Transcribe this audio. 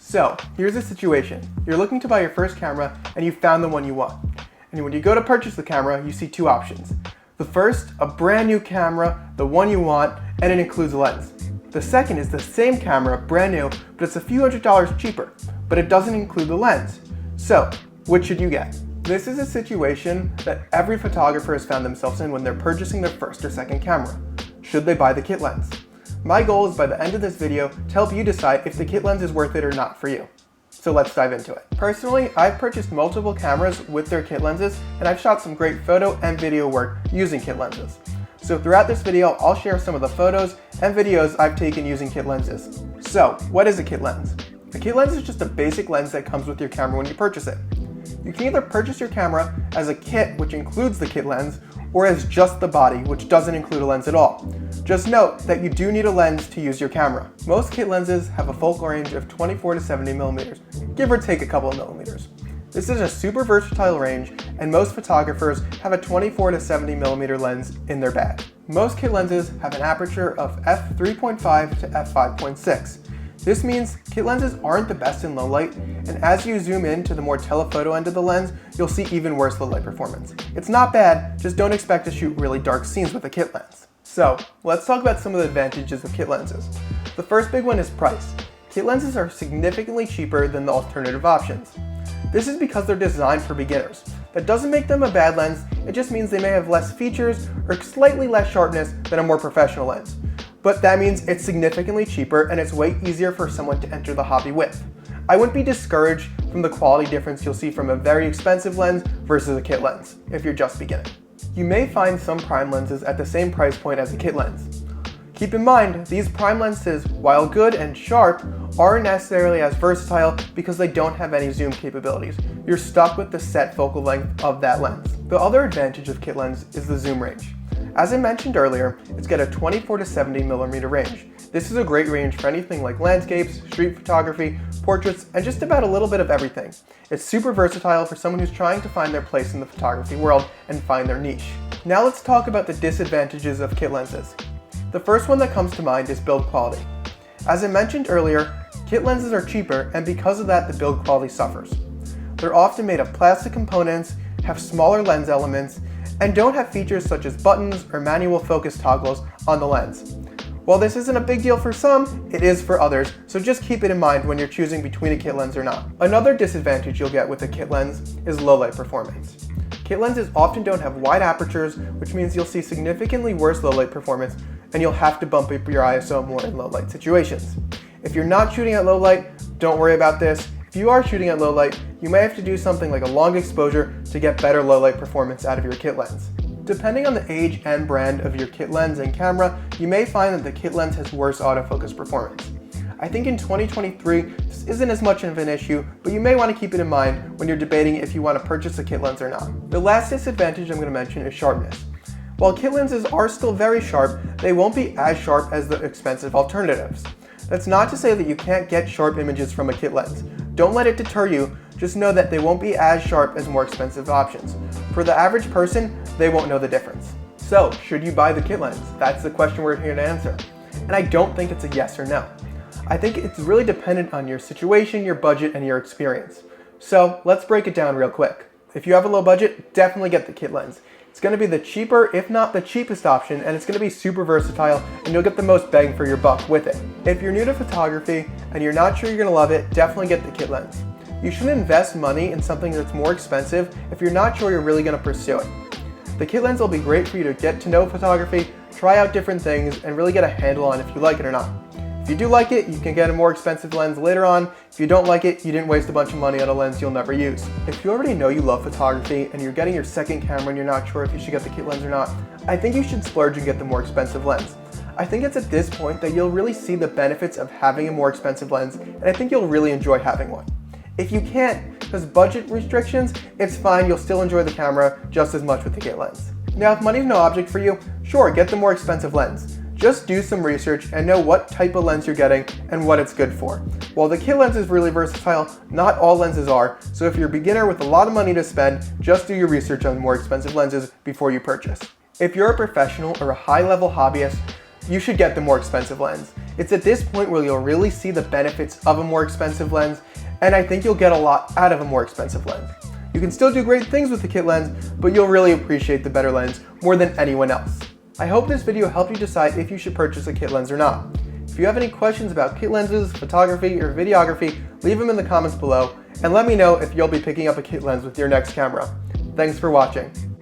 So here's the situation. You're looking to buy your first camera and you found the one you want. And when you go to purchase the camera, you see two options. The first, a brand new camera, the one you want, and it includes a lens. The second is the same camera, brand new, but it's a few $100s cheaper, but it doesn't include the lens. So, which should you get? This is a situation that every photographer has found themselves in when they're purchasing their first or second camera. Should they buy the kit lens? My goal is by the end of this video to help you decide if the kit lens is worth it or not for you. So let's dive into it. Personally, I've purchased multiple cameras with their kit lenses, and I've shot some great photo and video work using kit lenses. So throughout this video, I'll share some of the photos and videos I've taken using kit lenses. So, what is a kit lens? A kit lens is just a basic lens that comes with your camera when you purchase it. You can either purchase your camera as a kit, which includes the kit lens, or as just the body, which doesn't include a lens at all. Just note that you do need a lens to use your camera. Most kit lenses have a focal range of 24 to 70 millimeters, give or take a couple of millimeters. This is a super versatile range, and most photographers have a 24 to 70 millimeter lens in their bag. Most kit lenses have an aperture of f3.5 to f5.6. This means kit lenses aren't the best in low light, and as you zoom in to the more telephoto end of the lens, you'll see even worse low light performance. It's not bad, just don't expect to shoot really dark scenes with a kit lens. So, let's talk about some of the advantages of kit lenses. The first big one is price. Kit lenses are significantly cheaper than the alternative options. This is because they're designed for beginners. That doesn't make them a bad lens, it just means they may have less features or slightly less sharpness than a more professional lens. But that means it's significantly cheaper and it's way easier for someone to enter the hobby with. I wouldn't be discouraged from the quality difference you'll see from a very expensive lens versus a kit lens if you're just beginning. You may find some prime lenses at the same price point as a kit lens. Keep in mind, these prime lenses, while good and sharp, aren't necessarily as versatile because they don't have any zoom capabilities. You're stuck with the set focal length of that lens. The other advantage of kit lens is the zoom range. As I mentioned earlier, it's got a 24 to 70 millimeter range. This is a great range for anything like landscapes, street photography, portraits, and just about a little bit of everything. It's super versatile for someone who's trying to find their place in the photography world and find their niche. Now let's talk about the disadvantages of kit lenses. The first one that comes to mind is build quality. As I mentioned earlier, kit lenses are cheaper, and because of that, the build quality suffers. They're often made of plastic components, have smaller lens elements, and don't have features such as buttons or manual focus toggles on the lens. While this isn't a big deal for some, it is for others, so just keep it in mind when you're choosing between a kit lens or not. Another disadvantage you'll get with a kit lens is low light performance. Kit lenses often don't have wide apertures, which means you'll see significantly worse low light performance, and you'll have to bump up your ISO more in low light situations. If you're not shooting at low light, don't worry about this. If you are shooting at low light, you may have to do something like a long exposure to get better low light performance out of your kit lens. Depending on the age and brand of your kit lens and camera, you may find that the kit lens has worse autofocus performance. I think in 2023, this isn't as much of an issue, but you may want to keep it in mind when you're debating if you want to purchase a kit lens or not. The last disadvantage I'm going to mention is sharpness. While kit lenses are still very sharp, they won't be as sharp as the expensive alternatives. That's not to say that you can't get sharp images from a kit lens. Don't let it deter you, just know that they won't be as sharp as more expensive options. For the average person, they won't know the difference. So, should you buy the kit lens? That's the question we're here to answer. And I don't think it's a yes or no. I think it's really dependent on your situation, your budget, and your experience. So, let's break it down real quick. If you have a low budget, definitely get the kit lens. It's going to be the cheaper, if not the cheapest option, and it's going to be super versatile, and you'll get the most bang for your buck with it. If you're new to photography and you're not sure you're going to love it, definitely get the kit lens. You shouldn't invest money in something that's more expensive if you're not sure you're really going to pursue it. The kit lens will be great for you to get to know photography, try out different things, and really get a handle on if you like it or not. If you do like it, you can get a more expensive lens later on. If you don't like it, you didn't waste a bunch of money on a lens you'll never use. If you already know you love photography and you're getting your second camera and you're not sure if you should get the kit lens or not, I think you should splurge and get the more expensive lens. I think it's at this point that you'll really see the benefits of having a more expensive lens, and I think you'll really enjoy having one. If you can't, because budget restrictions, it's fine, you'll still enjoy the camera just as much with the kit lens. Now, if money's no object for you, sure, get the more expensive lens. Just do some research and know what type of lens you're getting and what it's good for. While the kit lens is really versatile, not all lenses are, so if you're a beginner with a lot of money to spend, just do your research on more expensive lenses before you purchase. If you're a professional or a high-level hobbyist, you should get the more expensive lens. It's at this point where you'll really see the benefits of a more expensive lens, and I think you'll get a lot out of a more expensive lens. You can still do great things with the kit lens, but you'll really appreciate the better lens more than anyone else. I hope this video helped you decide if you should purchase a kit lens or not. If you have any questions about kit lenses, photography, or videography, leave them in the comments below, and let me know if you'll be picking up a kit lens with your next camera. Thanks for watching.